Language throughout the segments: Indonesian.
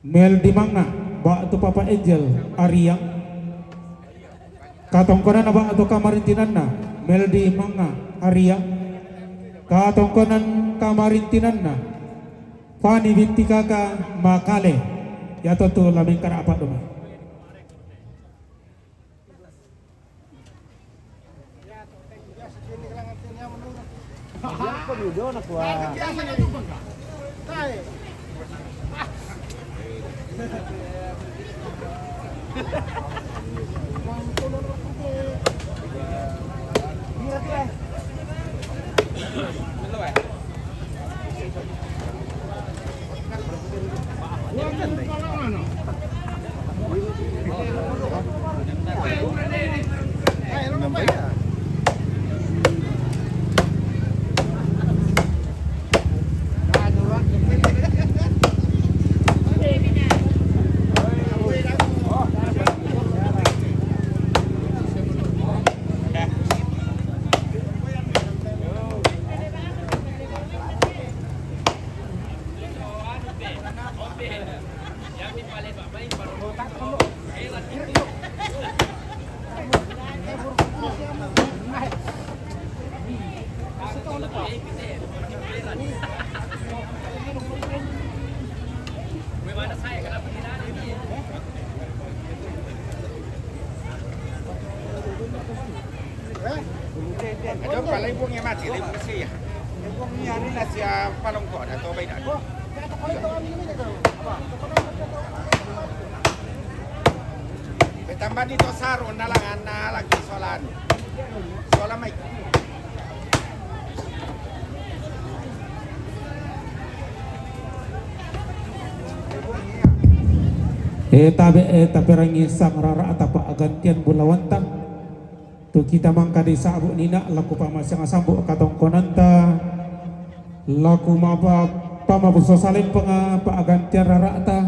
Mel di manga ba tu Papa Angel Ariang katongkonan ba tu kamarintinanna Mel di manga Ariang katongkonan kamarintinanna Fani binti kakak Makale ya tu laming kana apa doma Ada palai buang yang mati lagi bersih ya. Buang ni hari nasi palong kau dah tahu baik dah. Betambah ni tu sarun nalangan lagi soalan. Soalan mai. Tapi rangi sang rara atapa agantian bulawanta tu kita mangka di sabu nina laku pamasang asambu katong konanta laku mapa pamabuso salim penga pa agantian rara ata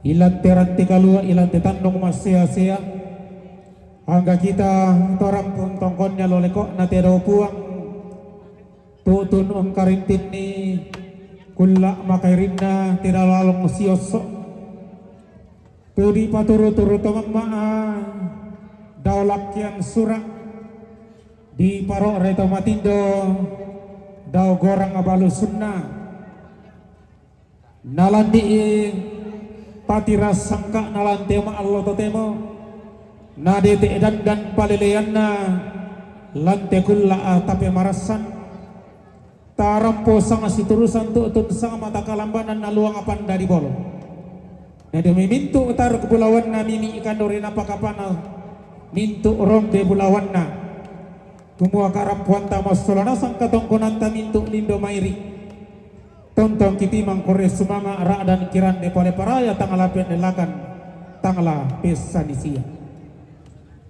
ilan teranti kalua ilan tetandong masya-sya angga kita torang pun tongkonnya loleko nate do puang tutun karintin ni kulla makairinna tidak lalong siosok Pudi paturu-turu tomang maa daulak yang surak di paro reto matindo dau gorang abalu sunnah nalandi patiras sangka nalante ma Allah totemo nadete dan paleleyanna lante kulla tapi marasan tarampo sanga siturusan tutun sama mata kalambanan naluang apan dari bolo na demi mintu utar kepulauan na mimi ikan dori napa kapana mintu rombe bulawan na kumua karampuan tamas solana sang katongkonan ta mintu lindo mairi tontong kiti mangkore sumama ra dan kiran de pale paraya tangala pendelakan tangala pesanisia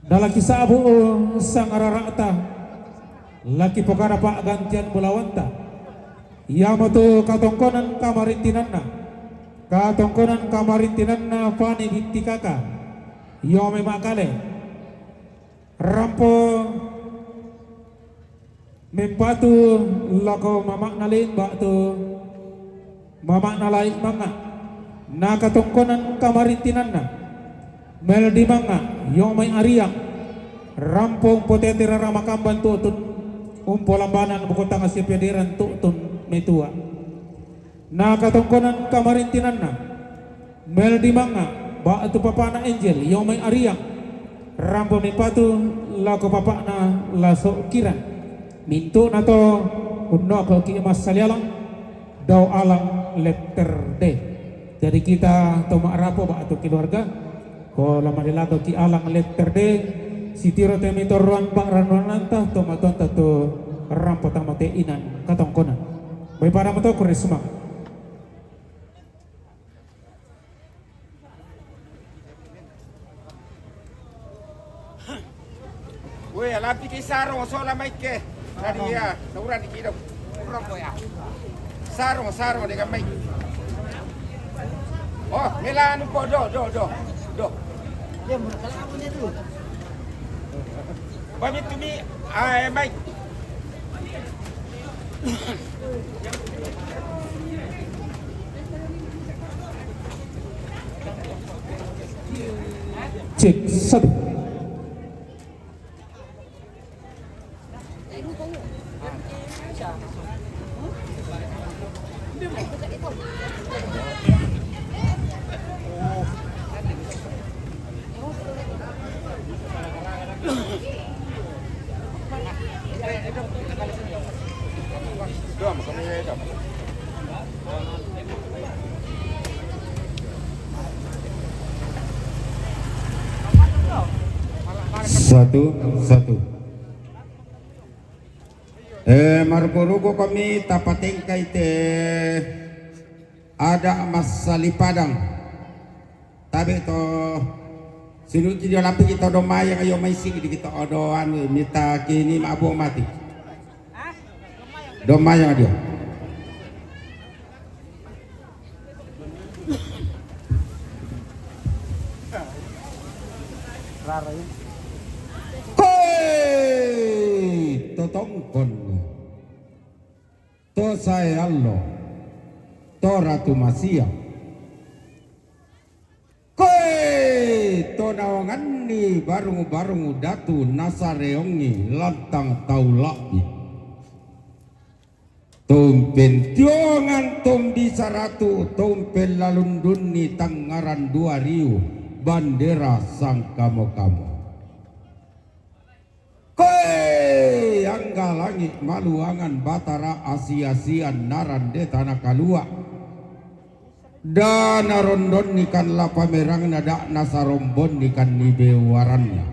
dalam kisah abu sang rarata laki pokara pak gantian bulawanta yamato katongkonan kamarintinanna katongkonan kamarintinan na Fani binti kakak Yome Makale rampo mempatu lako mamak nalin baktu mamak nalain manga na katongkonan kamarintinan na Meldi manga Yome Ariang rampong potete raramakam tutun umpolambanan bukotang asipediran tutun metua na katongkonan kamarintinan na Meldi manga ba atu papa na Angel Yomay Ariang rampo ni patu lako papa na laso kiran minto na to unno ko ki mas salialang daw alang letter D jadi kita to maarapo ba atu keluarga ko lamadilato ki alang letter D sitiro temitor ruan pak ranonanta to matonta to rampo tamate inan katongkonan bay para mo to kurisma Weh, alam pikir sarong soalan mai ke. Tadi ya, sauran dikira. Kurang ya. Sarong dengan mai. Oh, melan po do. Ya, kalau apa ni tu? Bagi tumi mai. Cek satu. Satu. Marpurugo kami tapating kay te ada mas salipadang. Tabi to sinunod kita lapi kita domaya ngayon may sige di kita odoan mita kini maabu mati. Domaya dia. Totongkon to saya Allah to Ratu Masia to nawangan ni barung datu nasareongi lantang taulapi tumpen tiongan bisa ratu tumpen lalundun ni tangaran 2000 bandera sang kamu angga langit maluangan batara asia-asian narande tanah kalua dana rondon nikan lapa merang nada nasarombon nikan nibewarannya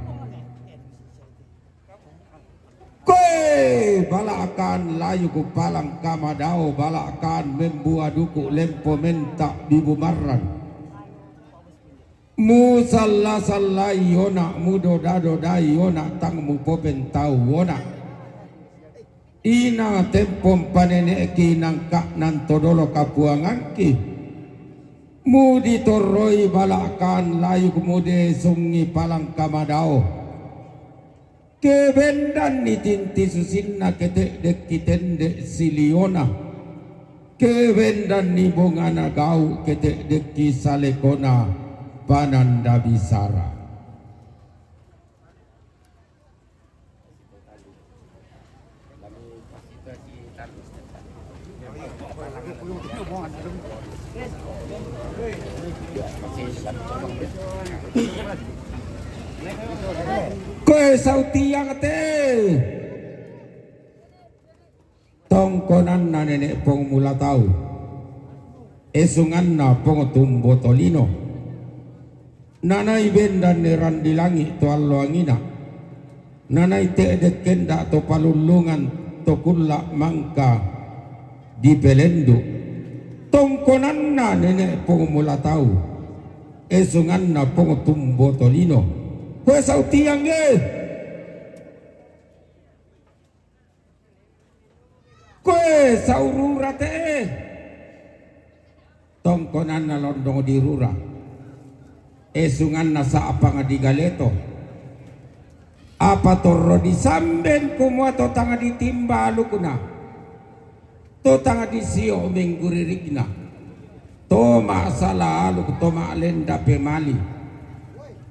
balakan layu ku palang kamadao balakan membuah duku lempo mentak bibu marran musalla sallai yona mudo dado dai yona tang mupopen tau wona ina tempom panene ki nangka nan todolo kapuangan ki mudi toroi balakan layu kemude sungi palang kamadao kebendan ni tinti susinna ketek dek kitende siliona kebendan ni bongana gau ketek dek kisalekona Pananda Bisara. Koe sautiang te tongkonan na nenek pong mula tau esungan na pong tumbo tolino nanai bendan neran di langit to allo angina nanai teedet kenda to palulungan to kulla mangka di pelendu tongkonan na nenek pong mula tau esungan na pong tumbo tolino hwe sautiang koe saurura te tongkonan na londong di rura esungan nasa apa nga di galeto apa torro di samben kumwa to tanga di timba alukuna to tanga di sio mengguririgna to masalah aluk to maalenda pemali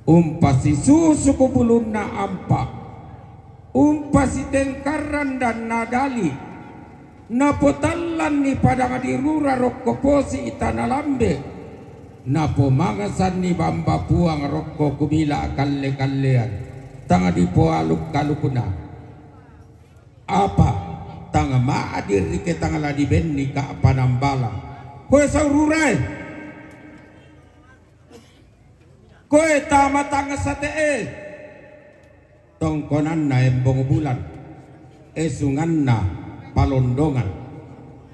umpasi susu kubulun na ampa umpasi tengkaran dan nadali napotalan ni pada di rura rokkoposi itana lambe napo mangasan ni bamba puang rokko kumila kalle-kallean tanga di poaluk kalukuna apa tanga maadir ke tanga ladi benni ka panambala koe saururai koe tama tanga sate tongkonan na embong bulan esungan na palondongan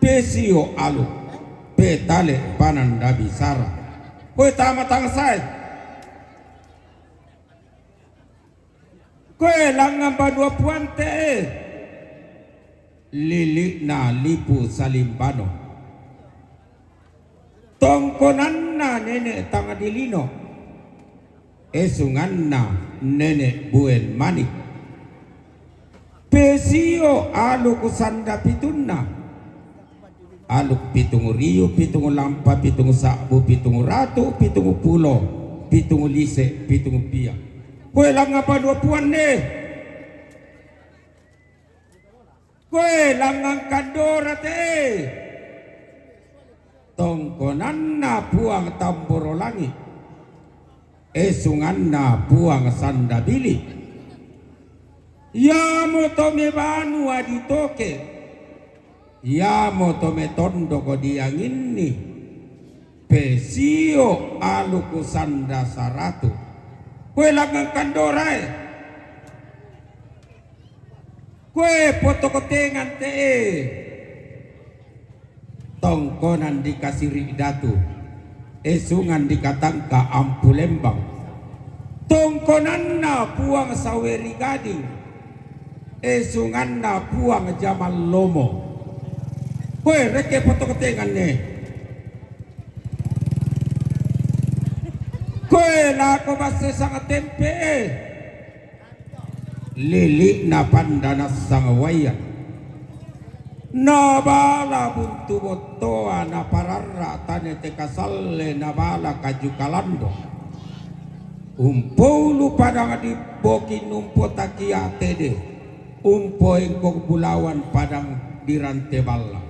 pesio aluk petale Pananda Bisara koe tama tangsai koe langan badua puante lilik na lipu salimbano tongkonan na nenek tanga dilino esungan na nenek buen manik pesio aluk sanda pitunna aluk pitungu riu, pitungu lampa, pitungu sakbu, pitungu ratu, pitungu pulo pitung lise pitung pia. Koe langa panua puan ne. Koe langang kandora te. Tongkonanna puang tamboro langi. Esunganna puang sandabili. Yamo tome banu aditoke. Yamo tome tondo ko dianginni. Pesio aluku sanda saratu. Kue langang kandorai. Kue potokotengan te. Tongkonan dikasih ridatu. Esungan dikatangka ampu lembang. Tongkonanna puang saweri gading. Esunganna puang jamal lomo. Kue reke potokotengan ne. Koe lako base sangat tempe lili na pandana sang wayan na bala buntu botoa na pararra tane te kasalle na bala kaju kalando umpolu padang di boki numpo takia tede umpo engkong bulawan padang di rante bala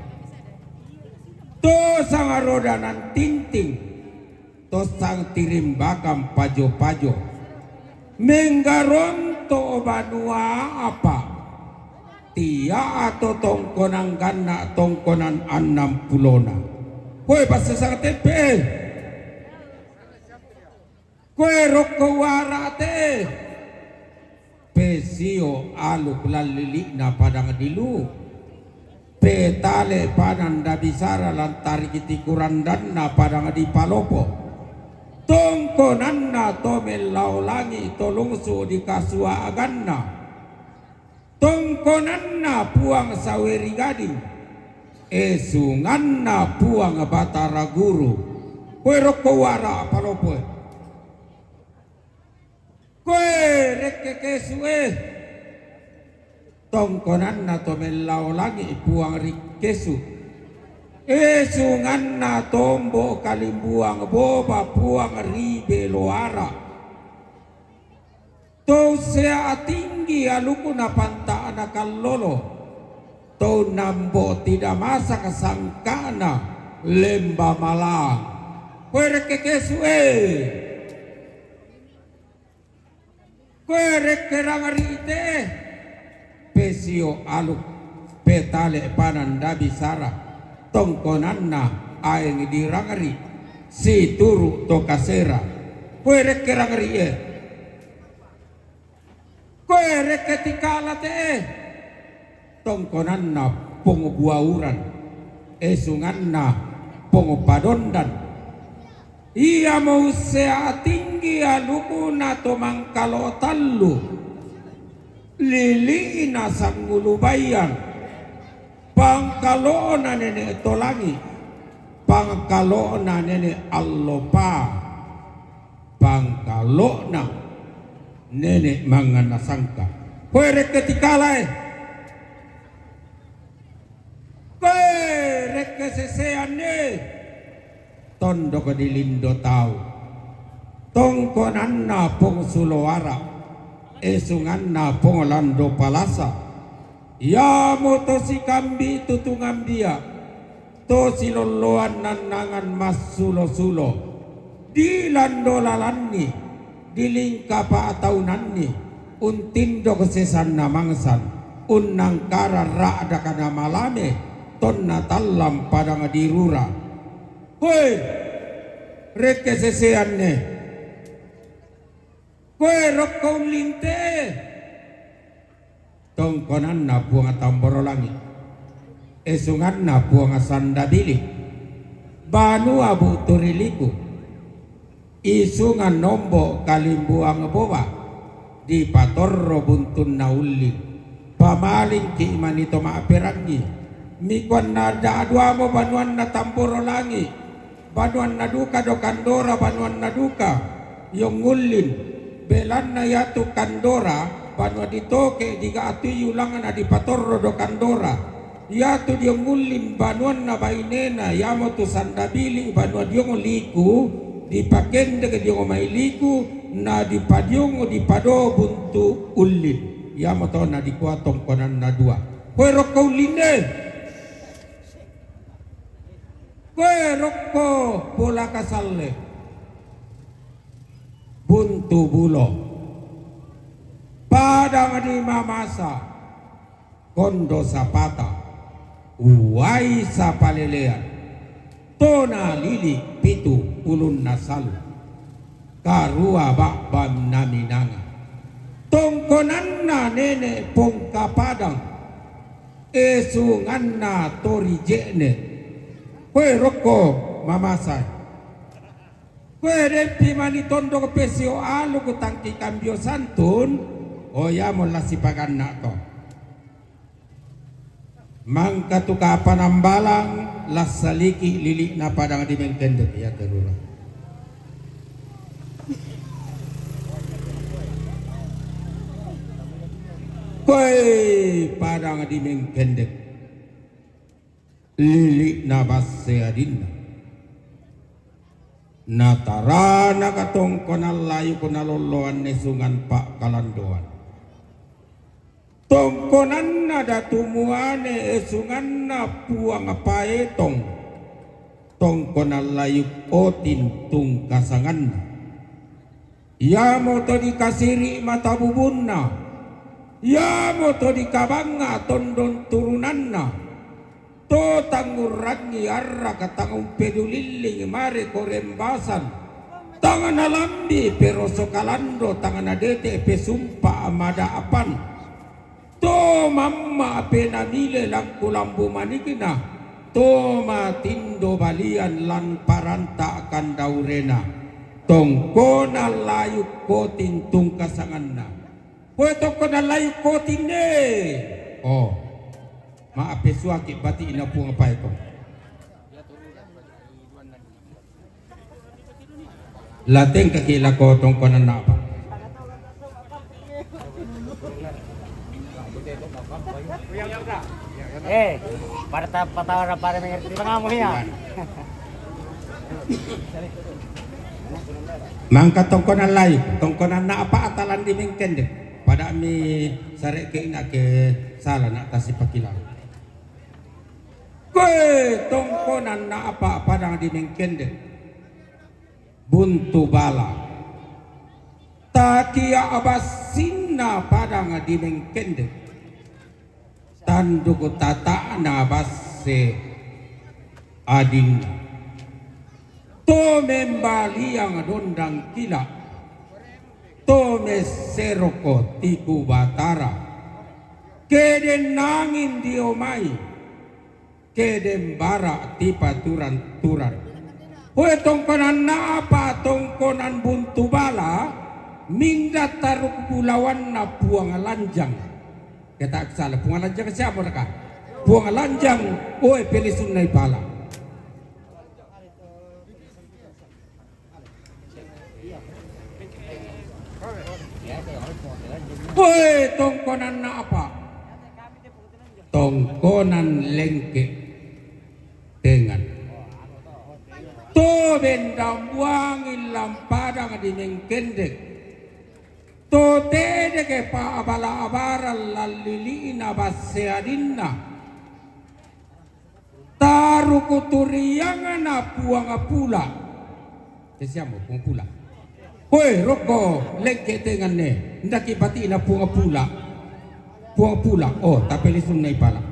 to sang rodanan tinting tosang tirimbakam pajo-pajo menggaronto banua apa tia atau tongkonan gana tongkonan 60 kowe pas sangat tepe kowe roko warate pesio aluk lalili na padang dilu petale pananda bisara lantari kiti kurandan na padang di palopo tongkonanna tomel laulangi tolungsu di kasua aganna tongkonanna puang saweri gading esunganna puang batara guru kowe roko wara palopo kowe reke kesue tongkonanna tomel laulangi puang rikesu esunganna tombo kalimbuang boba puang ribe loara to sea tinggi aluku na panta anakalolo to nambo tidak masa kesangkana lemba malang kwereke kesue kwereke rangarite pesio aluk petale pananda bisara tongkonanna aeng dirangari si turu to kasera kowe rek rangari kowe rek tikala te tongkonanna pongo buauran esunganna pongo padondan ia mau sea tinggi alukuna to mangkalo tallu lilina sanggulubayan pangkalona nenek tolangi pangkalona nenek allopa pangkalona nenek mangana sangka kowe rek ketikalae kowe rek keseseane tondo kedilindo tau tongkonanna pong sulowara esunganna pong lando palasa ya moto si kambi tutungambia to siloloan nanangan mas sulo-sulo di lando lalanni di lingkapa ataunanni untindo kesesan namangsan unnangkara ra'da kana malame tonna talam padang dirura hoi rek keseseanne kowe rokko linte tongkonanna puang tamboro langi esunganna puang sandabili banu abu turiliku isungan nombo kalimbuang boba di patorro buntun nauli pamaling ki imanito maaperangi mikwan nada aduamo banuan na tamboro langi banuan na duka do kandora banuan na duka yung ngulin belan na yatu kandora panwa ditoke diga atu yulangan adi patorro do kandora yatu dia ngulin banuan na bainena yamo tu sandabili banua dia ngoliku dipakende ke diongo mailiku na dipadiongo dipado buntu ulin ya moto na dikuatong konan na dua koe rokko uline koe rokko bola kasalle buntu bulo padang di mamasa kondo sapata uwai sapalelean tona lili pitu ulun nasalu karua bakbam naminanga tongkonanna nene pongka padang esunganna tori jekne koe rokko mamasai koe rempi mani tondo ke pesio alu ku tangki kambio santun oya mola sipagan to mangka tu kapanambalang lasaliki lilik na padang di mengkendek ya terura koe padang di mengkendek lilik na baseadinna natarana katong konal layu konaloloan nesungan pak kalandoan tongkonan na datumuane esungan na puang paetong tongkonan layu otin tung kasangan na ya moto dikasiri mata bubunna ya moto dikabanga tondon turunan na to tangurangi arra katangum peduliling mare korembasan tangan alambi peroso kalando tangan adete pesumpa amada apan to mamma pena nile lang kulambu manikina to matindo balian lan paranta akan daurena tongkona layu kotin tung kasanganna koe tongkona layu kotin ne oh maaf pesuaki bati ina pung apa itu lateng kakila ko tongkona na apa patawar para mengerti pengamu ya. Mangka tongkonan lain, tongkonan na apa atalan di mengkende pada mi sarek ke ina ke salah nak tasi pakilan. Koe tongkonan na apa padang di mengkende buntu bala takia abasinna padang di mengkende tanduk tata na basse ading to membali yang dondang kila to meseroko tiku batara keden nangin diomai keden bara tipa turan hoe tongkonan na apa tongkonan buntu bala minggat taruk pulauan na buang lanjang kata salah buang lanjang siapa mereka buang lanjang oi pilih sunai pala oi tongkonan na apa tongkonan lengke dengan to benda buangin lampadang di mengkendek to tede ke pa abala abaral lalilina baseadinna taru kuturiangan na puang pula kesiamo puang pula hoi roko lengke dengan ne ndaki pati na puang pula oh tapi lisun nai pala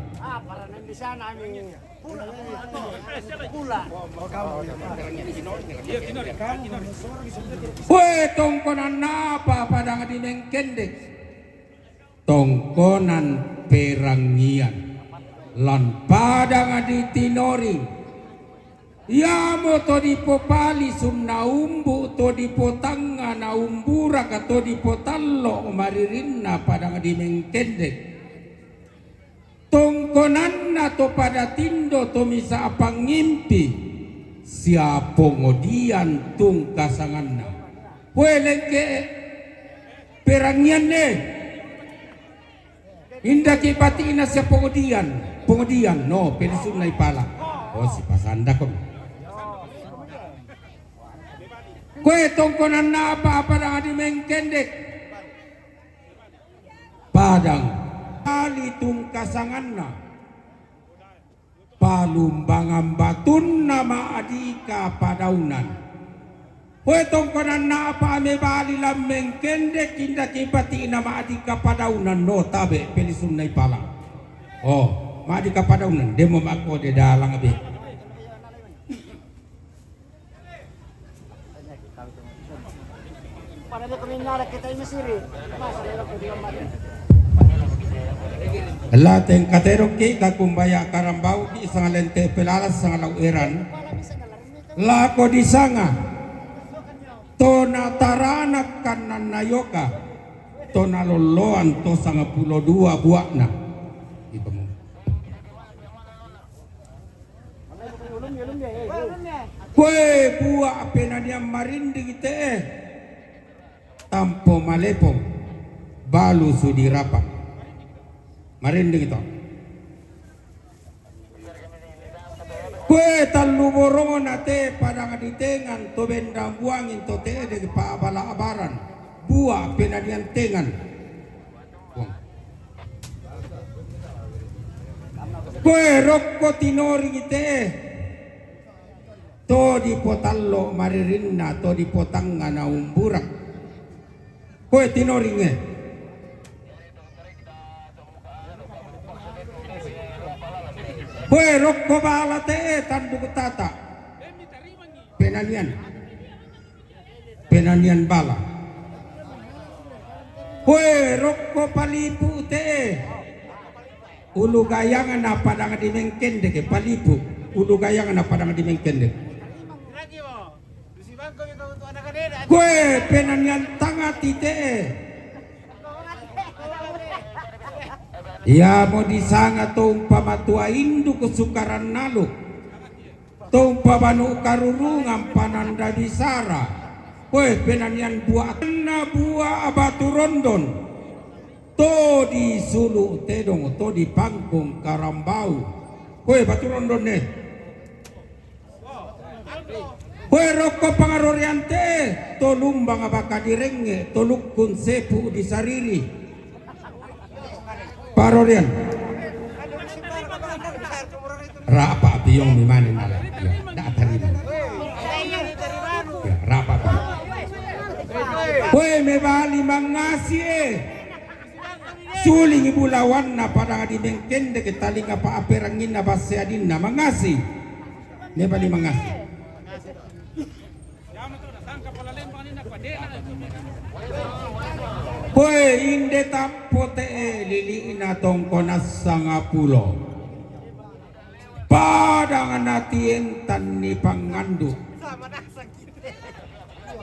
Para nanti sana amin pula. hoi tongkonan napa padang di mengkendek tongkonan perangian lan padang di tinori ya moto di popali sumna umbu to di potanga na umbura kato di potallo maririnna padang di mengkendek tongkonan na to pada tindo to misa apang ngimpi siapa ngodian tung kasanganna lengke perangian ne indah kipati ina siapa pengodian no penisun nai pala oh si pasanda kok Kue tongkonan na apa padang adi mengkendek padang kali tungkasangan na palumbangan batun nama adika padaunan. Kue tongkonan na apa ame bali lam mengkendek inda kipati nama adika padaunan no tabe pelisun nai pala. Oh, ma adika padaunan demo mako de dalang abe. Padahal kami narak kita ini siri. Mas, ada aku di kamar. Lateng kateroki kakumbaya karambau ki isang lente pelalas sang lauiran. Lako di sanga. Tona taranak kanan nayoka. Tona loloan to sanga pulo dua buakna. Ibu mo. Kue buah penadiam marindi kita tampo malepong balu sudi rapat marindi kita kue talu borongo nate padang aditengan to benda buangin to te de pa bala abaran buah penadian tengan kue rokko tinori kita to di potallo maririnna to di potanga na umburak kue tinoringe kue rokko bala te tanduk tata penanian bala kue rokko palipu te ulu gayangan na padang di mengkende ke palipu ulu gayangan na padang di mengkende kue penanian tangati tite ya mau disanga tumpa matua indu kesukaran nalu tumpa banu karurungan pananda disara kue penanian buah na buah abatu rondon to di sulu tedong to di pangkung karambau kue batu rondon nih kue rokok pangaroriante to lumbang abaka direnge to lukun sepu di sariri parorian rapa biong mimani nala ya dak tarima ya rapa kue mebali mangasi suling ibu lawan na padang di mengkende ke talinga pa aperangin na baseadin na mangasi mebali mangasi kue inde tampo te lili ina tongkonas sangapulo padang natien tan ni pangandu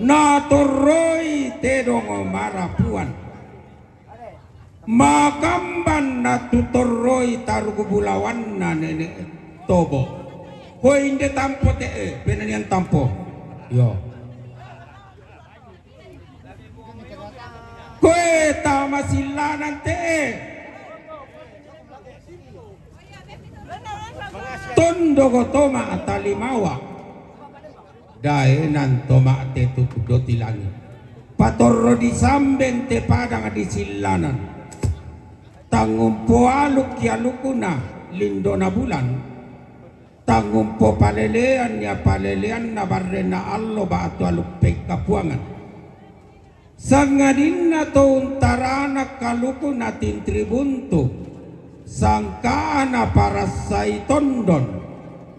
na toroi tedong marapuan makamban na tutoroi tarugu bulawan na nenek tobo kue inde tampo te penanian tampo yo kue tamasilanan te tondo go toma atalimawa daenan toma te tukudo tilangi patorro di samben te padang di silanan tangumpo aluk ya lukuna lindona bulan tangumpo palelean ya palelean na barrena allo batu aluk pekapuangan sangadin na to untarana kaluku natin tribunto sangkaana para saitondon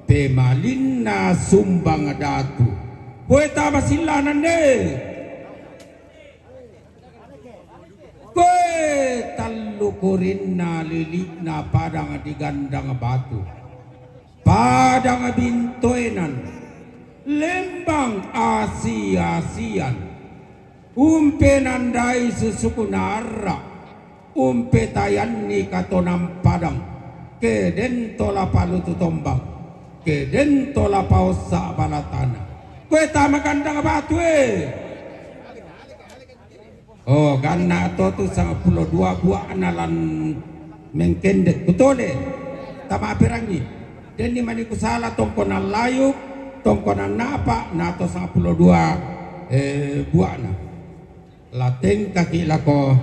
pemalin na sumbang datu kue tama silanan de kue talukurin na lilik na padang digandang batu padang bintoenan lembang Asia-Asian umpe nandai susuku nara umpe tayan ni katonam padang keden tola palutu tombang keden tola pausa balatana kue tama kandang batu oh gana to tu sang pulau dua buah analan mengkendek betole tama apirangi dan ni maniku salah tongkonan layuk tongkonan napa nato sang pulau dua buana lateng kaki lako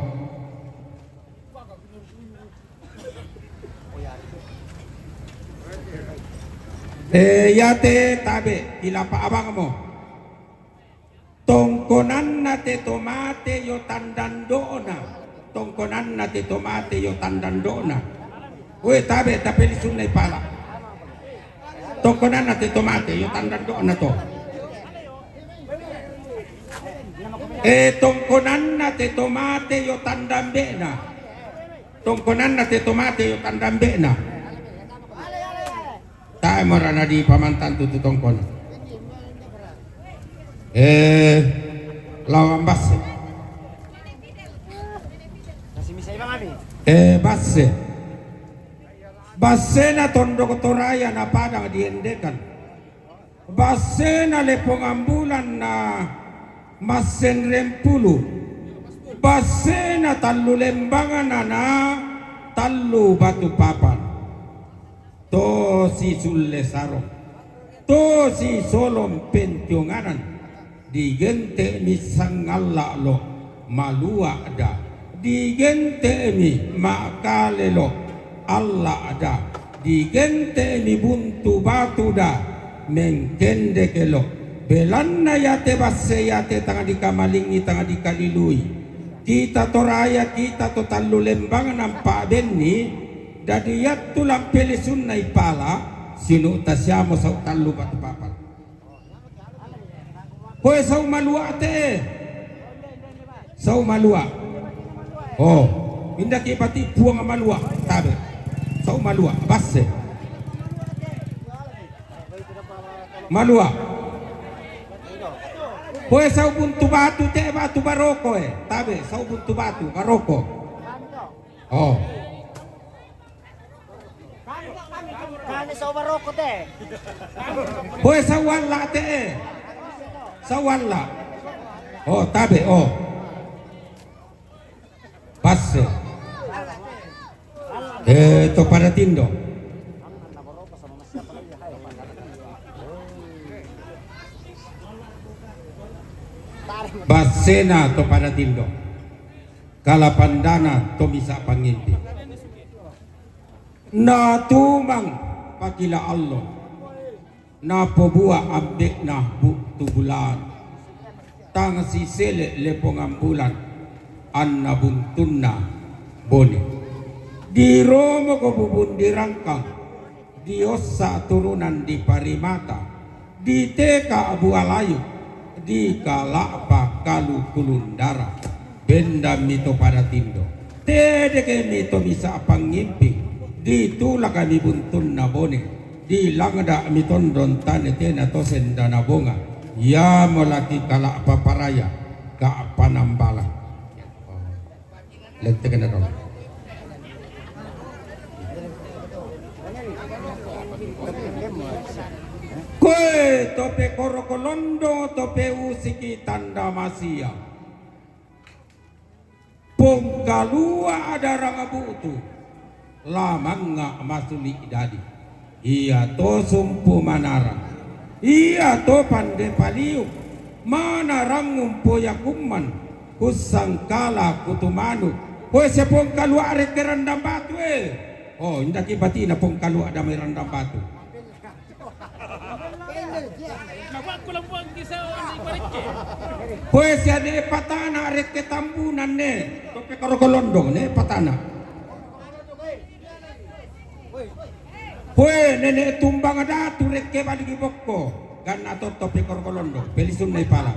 yate tabe ilapa abang mo tongkonan nate tomate yo tandandona tongkonan nate tomate yo tandandona we tabe tapi lisunay pala tongkonan nate tomate yo tandandona to tongkonan nate tomate yo tandambe na tongkonan nate tomate yo tandambe na tayo marana di pamantan tutu tongkon lawan basse basse na tondo kotoraya na padang diendekan basse na lepong ambulan na masen rempulu basse na talu lembangan na talu batu papan to si sulle sarong to si solom pentionganan digente mi sangalla lo malua ada digente mi makale lo Allah ada digente mi buntu batu da mengkende kelo belanna yate basse yate tanga dikamalingi tanga dikalilui kita toraya kita to talu lembangan nampak benni dadi yattu lampeli sunnai pala sinu tasyamo sau talu batu papan koe sau malua te sau malua oh indah ke pati buang malua tabe sau malua basse malua koe sau buntu batu te batu baroko tabe sau buntu batu baroko oh Baroko teh. Boy sawalla teh. Sawalla. Oh, tabe oh. Passe. To para tindo. Basena to para tindo. Kalapandana to bisa pangimpi. Na tumang pakila Allah na pobua abdek na buktu bulan tang si sele lepong ambulan anna buntunna boni di romo ko bubun di rangkang di ossa turunan di parimata di teka abu alayu di kalapa kalu kulundara benda mito pada tindo tede ke mito bisa pangimpi di tula kami buntun na bone di langda mi tondon tane tena tosen dana bonga ya molaki kala paparaya ka panambala lente kana ron koe tope korokolondo tope usiki tanda masia pongkalua ada rangabutu lamanga masuli dadi iya to sumpu manara iya to pande paliu mana rangum poyakuman kusangkala kutumanu koe se pongkalu arek kerandam batu oh indak ibati na pongkalu ada may randam batu koe se ade patana arek ketambunan ne tope korokolondo ne patana koe nenek tumbang ada turek ke balik bokko gan atau tope korokolondo pelisun nai pala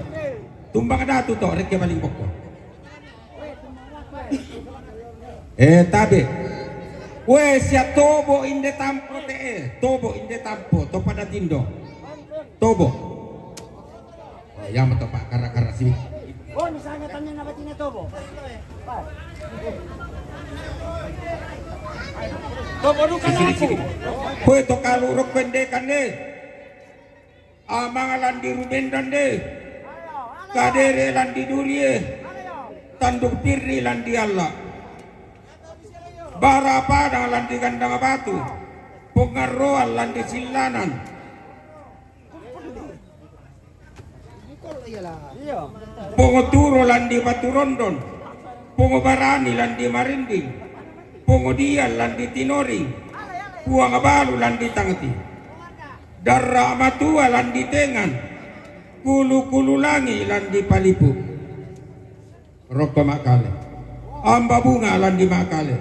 tumbang ada tu to rek ke balik bokko tabe koe sia tobo inde tampo te tobo inde tampo to pada tindo tobo oh, ya mato pak kara-kara sini oh misalnya tanya nabatina tobo tobo dukan aku koe to kalurok pendekan deh amang landi rubendan deh kadere landi durie tanduk pirri landi Allah barapada landi kandang batu pengaruan landi silanan Iya. Pongo turo landi Baturondon, pongo barani landi Marinding, pongo dial landi Tinoring, puang abalu landi Tangti, darra matua landi Tengan, kulu langi landi Palipu, roko makale, amba bunga landi makale,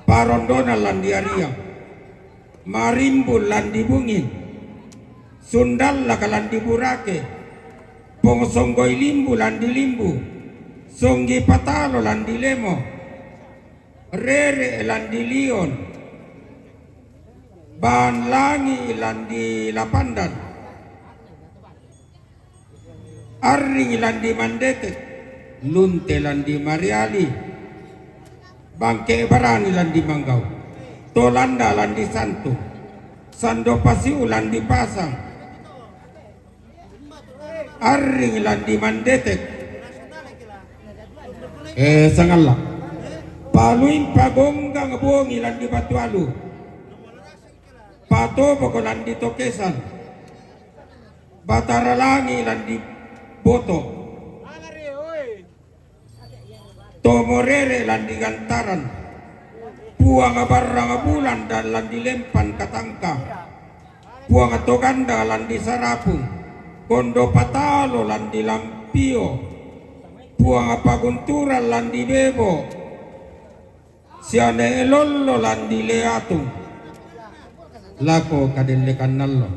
parondona landi Ariang, marimbul landi Bungin, Sundal landi Burake, pongo songgoi limbu landi Limbu, songgi patalo landi Lemo, rere landi Lion, ban langi landi Lapandan, arring landi Mandetek, lunte landi Mariali, bangke barani landi Manggau, tolanda landi Santu, sando pasiu landi Pasang, arring landi Mandetek, sangala, paluin pagonggang buongi landi Batualu, pato poko landi Tokesan, Batara langi landi Boto, Tomorere landi Gantaran, puang barang bulan dan landi Lempan Katangka, puang Toganda landi Sarapung, Kondo Patalo landi Lampio, puang Paguntura landi Bebo, siane Elollo landi Leatung, lako kadelle kannallo.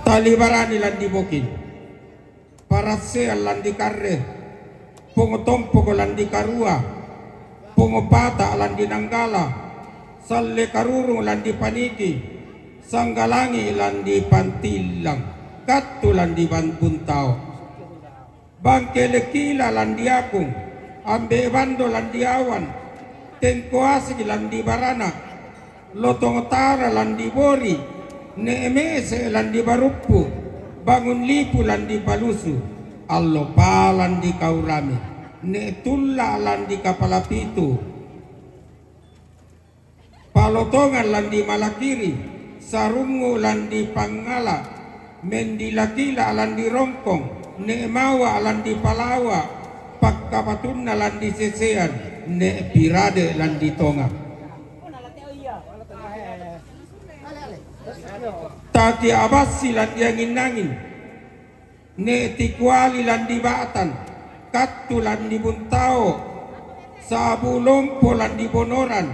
Talibarani landi Bokin, Parase landi Karre, pongo Tompo landi Karua, pongo Pata landi Nanggala, Salle Karurung landi Paniki, Sanggalangi landi Pantilang, Kattu landi Banpuntao, Bangke Lekila landi Akung, Ambe Bando landi Awan, Tengkoasi landi Barana, Lotong Tara landi Bori, Neemese landi Baruppu, Bangun Lipu landi Palusu, Allo landi Kaurami, Ne Tulla landi Kapalapitu, Palotongan landi Malakiri, Sarungu landi Pangala, Mendilakila landi Rongkong, Ne Mawa landi Palawa, Pakkapatunna landi Sesean, Ne Pirade landi Tonga. Taki Abasi landi Angin-angin, Ne Tikwali landi Batan, Kattu landi Buntao, Sabu Lompo landi Bonoran,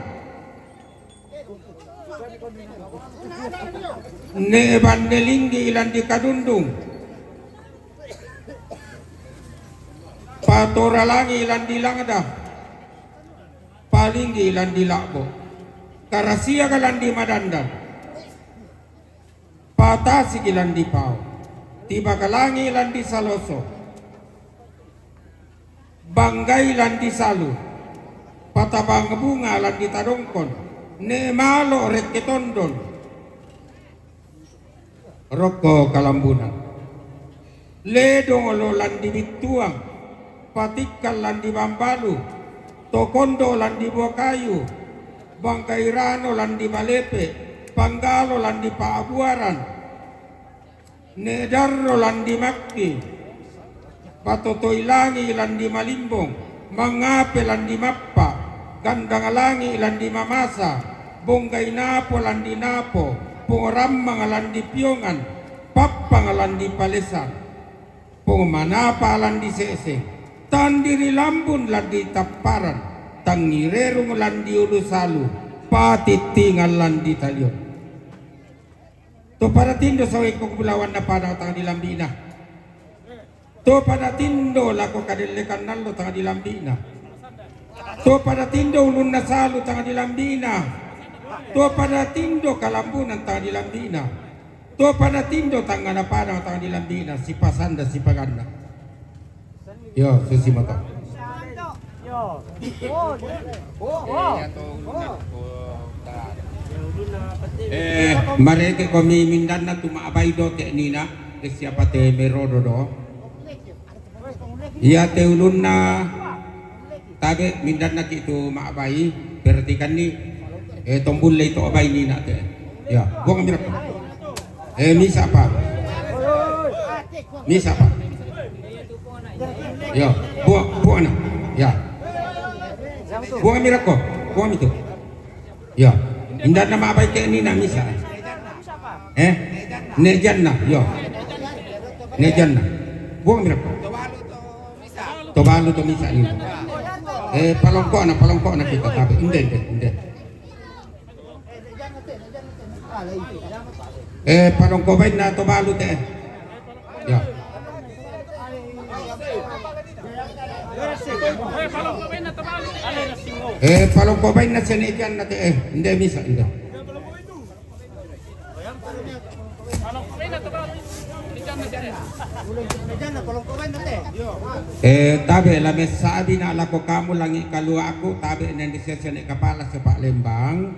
Ne Bandelinggi landi Kadundung, Patoralangi landi Langda, Palinggi landi Lakbo, Karasia landi Madandan, Patasi landi Pau, Tiba Kalangi landi Saloso, Banggai landi Salu, Patabang Bunga landi Tadongkon, Ne Malo Reketondon, Roko Kalambunan, Ledong landi Bituang, Patikal landi Bambalu, Tokondo landi Bokayu, Bangkairano landi Malepe, Panggalo landi Paabuaran, Nedarro landi Makki, Patotoilangi landi Malimbong, Mangape landi Mappa, Gandangalangi landi Mamasa, Bonggai Napo landi Napo, Pungoramang landi Piongan, Pappang landi Palesan, Pungomanapa landi Seseng, Tandiri Lambun landi Taparan, Tangirerung landi Ulusalu, Patitingal landi Talion. To pada tindo sa weko kubulawan na pada tanga di Lambina. To pada tindo lako kadelekan nalo tanga di Lambina. To pada tindo ulun na salu tanga di Lambina. To pada tindo kalambunan tanga di Lambina. To pada tindo tanga na pada tanga di Lambina. Si pasanda si paganda. Yo susi moto. Mereka kami mindan na tumaabay do te nina ke siapa te merodo do iya te ulun na tabe mindan na kitu maabay berarti kan ni tombul itu abay ni natin. Ya, buang mirap. Misa apa? Misa apa? Ya, buang na. Ya. Buang mirap ko. Buang itu. Ya. Indah nama abay ke ni na misa. Nejan na. Yo. Nejan na. Buang mirap ko. Tobalo to misa ni. Palongko na kita tapi inde. Palongko bain na tobalo te. Ya. Palongko bain na senejan na te. Inde misa inde. Tabi lami sabi na ala ko kamu langi kalua aku tabi nang disesene kepala sepak Lembang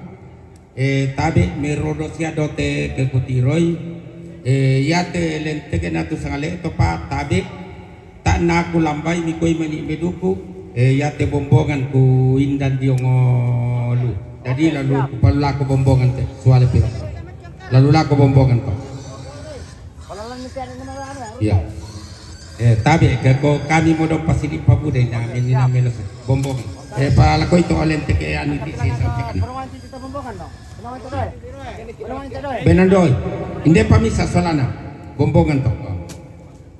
tabi merodo sia dote ke kutiroy yate lenteke natu sangale to pa tabi tak naku lambai mikoi mani meduku yate bombongan ku indan diongolu jadi lalu laku bombongan te suale piro lalu laku bombongan to iya tabi ko kami modok pasili pabude na minina melos bombong para ko ito alente ke anu di sisa kan benandoy inde pamisa solana bombongan to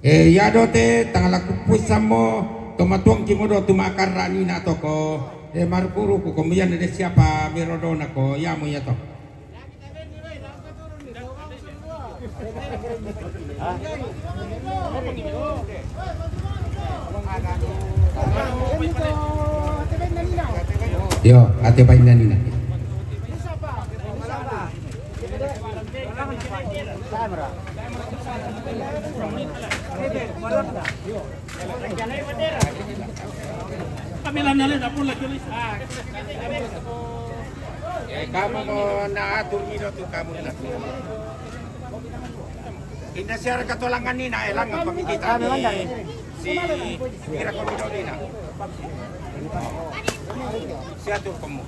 ya dote tangala kupusamo tomatuang kimodo tumakar rani na to ko marpuru ko kemudian ada siapa mirodona ko ya mo ya to yo ate bain nani. Kamu mau naatur nido tu kamu nak. Indah siara katolangan ni na elang ang pamikita ni si kira komido ni na. Siya tu kamu.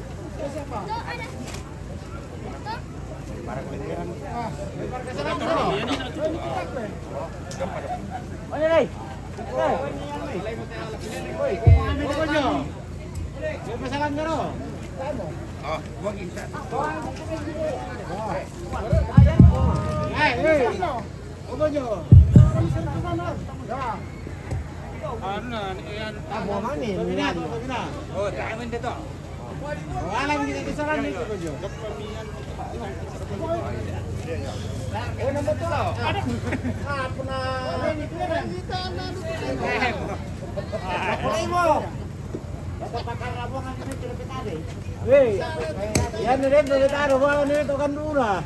Oh, buang insya. Yan na rin, nalitaro mo nito kandura.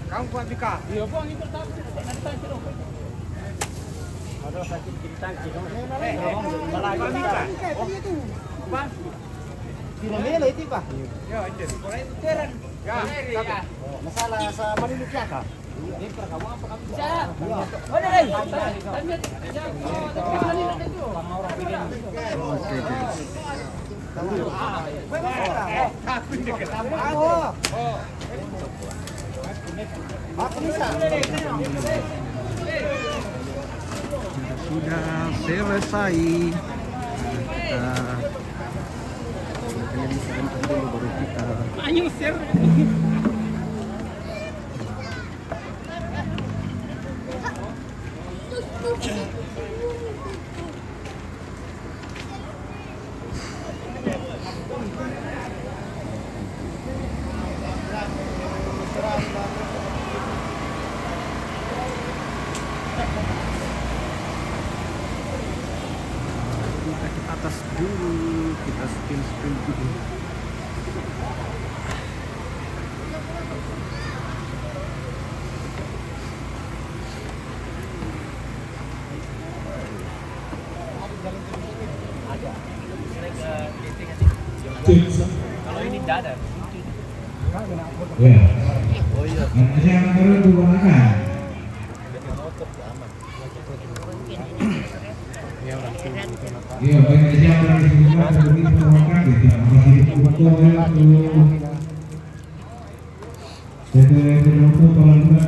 Kamu buat bika. Iya, Bang, itu tahu. Ada sakit bintang gitu. Malaki bika. Bang. Pinamela itu, Pak. Ya, anjir. Teran. Ya, Masalah sa Marinduque ka. Ini perkamu apa kamu bisa? Oh, deh. Sudah selesai. Kita sebentar dulu baru kita ke atas dulu, kita spin dulu. Kalau ini tidak ada. Ya. Nanti yang baru digunakan. Iya, banyak siapa yang digunakan begitu makan gitu. Masih untuk itu tolong juga.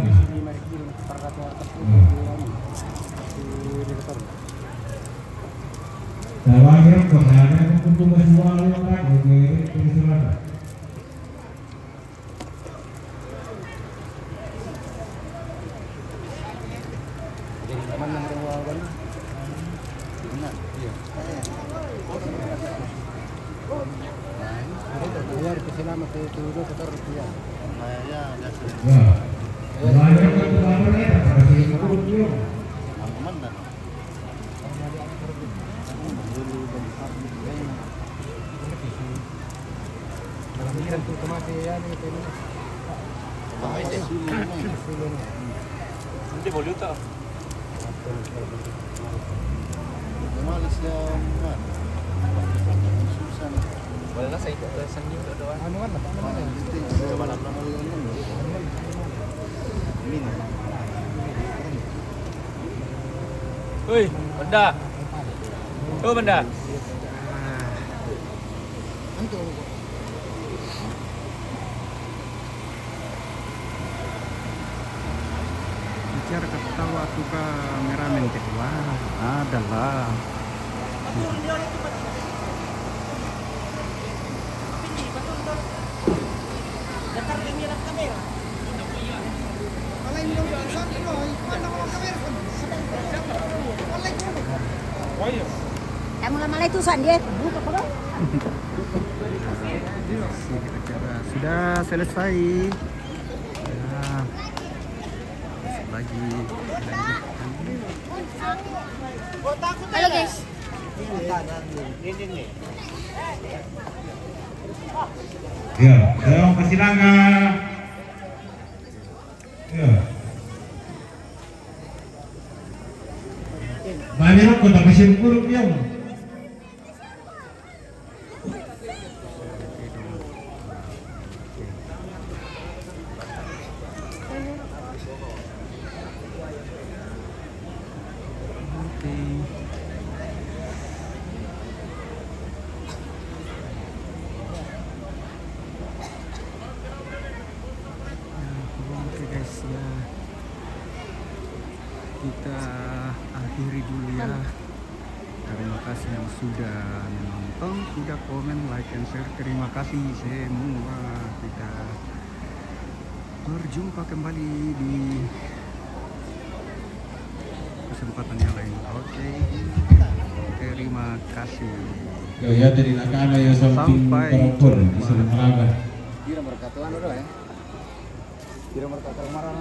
Saya kira kosannya untuk semua orang oke silakan. Ya. Banyak ketuanya kasih ikut yuk. Nanti boleh tak? Boleh lah saya ikut ke seni untuk doa. Coba lah. Woi, benda. Oh benda. Bicara ketawa tuh kameramen teh. Wah, adalah. Mulai tusan dia. Sudah selesai. Ya. Lagi Halo guys. Ya, saya kasih langkah. Ya. Banyak kota mesin kuruk yang. Oke guys ya, kita akhiri dulu ya. Terima kasih yang sudah menonton, sudah komen, like, and share. Terima kasih semua. Kita berjumpa kembali di kesempatan yang lain. Oke, terima kasih. Ya dari nakana ya samping Sampai perempuan di jumpa. sana Malaga. Kira berkatuan udah ya. Kira berkatuan marah.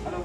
Halo.